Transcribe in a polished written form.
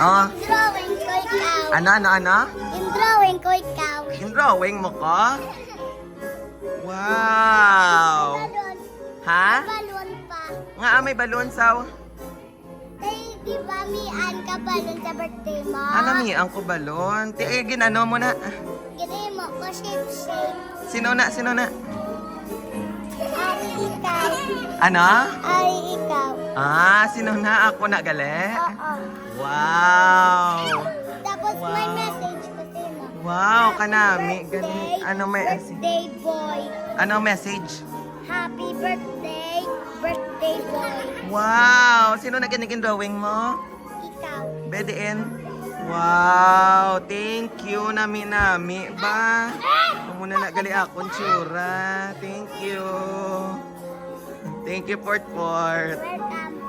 Oh. Drawing ko ikaw. Ano? Yung drawing ko ikaw. Yung drawing mo ko? Wow! Balon. Ha? Balon pa. Nga may balon saw. Tay, di ba mian ka balon sa birthday mo? Ano mi ang ko balon? Ti ginano mo na. Gini mo ko shape. Sino na? Ari ikaw. Ano? Ari ikaw. Sino na? Ako na gali? Oo. Wow! Tapos may Wow. message ko sino. Wow, kanami. Gali. Ano may Birthday boy. ano message? Happy birthday, birthday boy. Wow! Sino na kinigin drawing mo? Ikaw. Bedein. Wow! Thank you nami ba? Muna na gali akong tsura. Thank you. Thank you, Port. Welcome.